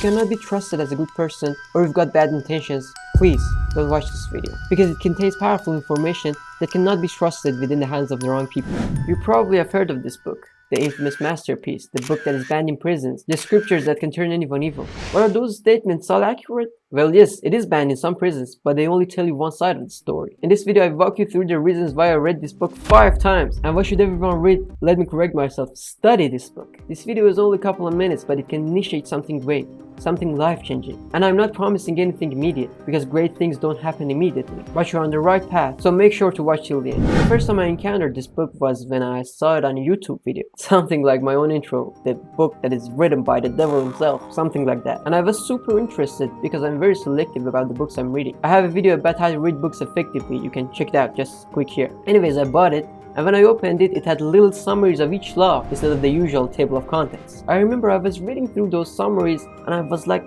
cannot be trusted as a good person or you've got bad intentions, please don't watch this video, because it contains powerful information that cannot be trusted within the hands of the wrong people. You probably have heard of this book, the infamous masterpiece, the book that is banned in prisons, the scriptures that can turn anyone evil. But are those statements all accurate? Well, yes, it is banned in some prisons, but they only tell you one side of the story. In this video, I walk you through the reasons why I read this book 5 times, and why should everyone read? Let me correct myself, study this book. This video is only a couple of minutes, but it can initiate something great, something life-changing. And I'm not promising anything immediate, because great things don't happen immediately, but you're on the right path, so make sure to watch till the end. The first time I encountered this book was when I saw it on a YouTube video, something like my own intro, the book that is written by the devil himself, something like that. And I was super interested because I'm very selective about the books I'm reading. I have a video about how to read books effectively, you can check it out, just click here. Anyways, I bought it, and when I opened it, it had little summaries of each law instead of the usual table of contents. I remember I was reading through those summaries and I was like,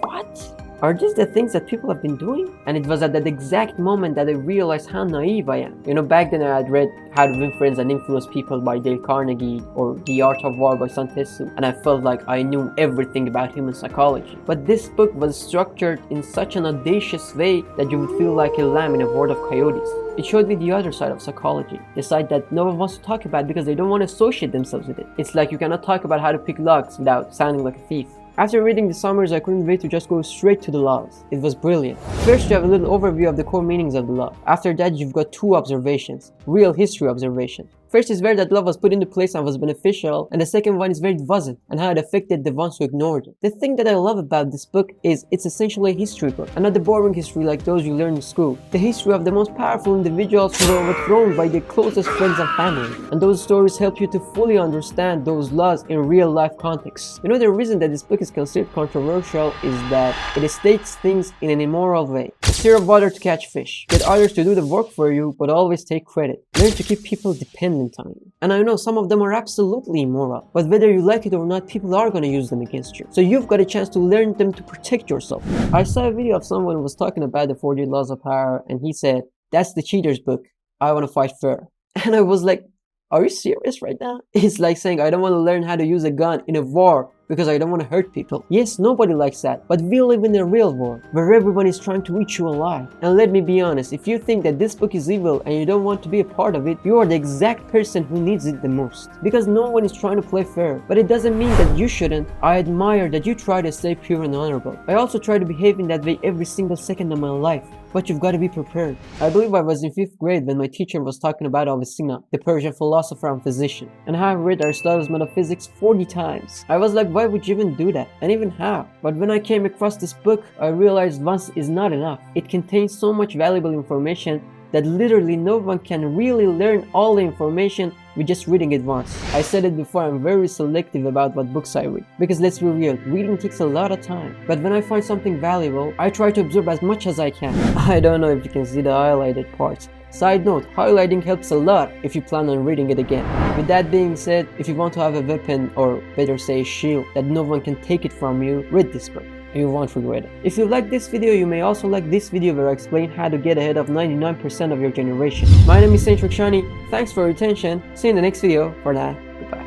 what? Are these the things that people have been doing? And it was at that exact moment that I realized how naive I am. You know, back then I had read How to Win Friends and Influence People by Dale Carnegie or The Art of War by Sun Tzu, and I felt like I knew everything about human psychology. But this book was structured in such an audacious way that you would feel like a lamb in a herd of coyotes. It showed me the other side of psychology, the side that no one wants to talk about because they don't want to associate themselves with it. It's like you cannot talk about how to pick locks without sounding like a thief. After reading the summaries, I couldn't wait to just go straight to the laws. It was brilliant. First, you have a little overview of the core meanings of the law. After that, you've got 2 observations, real history observations. First is where that law was put into place and was beneficial, and the second one is where it wasn't, and how it affected the ones who ignored it. The thing that I love about this book is it's essentially a history book, and not the boring history like those you learn in school. The history of the most powerful individuals who were overthrown by their closest friends and family. And those stories help you to fully understand those laws in real life context. You know, the reason that this book is considered controversial is that it states things in an immoral way. Stir up water to catch fish. Get others to do the work for you, but always take credit. Learn to keep people dependent on you. And I know some of them are absolutely immoral, but whether you like it or not, people are gonna use them against you. So you've got a chance to learn them to protect yourself. I saw a video of someone who was talking about the 40 laws of power, and he said, "That's the cheater's book. I wanna fight fair." And I was like, are you serious right now? It's like saying I don't want to learn how to use a gun in a war because I don't want to hurt people. Yes, nobody likes that, but we live in a real world where everyone is trying to eat you alive. And let me be honest, if you think that this book is evil and you don't want to be a part of it, you are the exact person who needs it the most. Because no one is trying to play fair, but it doesn't mean that you shouldn't. I admire that you try to stay pure and honorable. I also try to behave in that way every single second of my life. But you've got to be prepared. I believe I was in 5th grade when my teacher was talking about Avicenna, the Persian philosopher and physician, and how I've read Aristotle's Metaphysics 40 times. I was like, why would you even do that? And even how? But when I came across this book, I realized once is not enough. It contains so much valuable information that literally no one can really learn all the information with just reading it once. I said it before, I'm very selective about what books I read. Because let's be real, reading takes a lot of time. But when I find something valuable, I try to absorb as much as I can. I don't know if you can see the highlighted parts. Side note, highlighting helps a lot if you plan on reading it again. With that being said, if you want to have a weapon, or better say a shield, that no one can take it from you, read this book. You won't regret it. If you like this video, you may also like this video where I explain how to get ahead of 99% of your generation. My name is Saint Rakshani. Thanks for your attention. See you in the next video. For now, goodbye.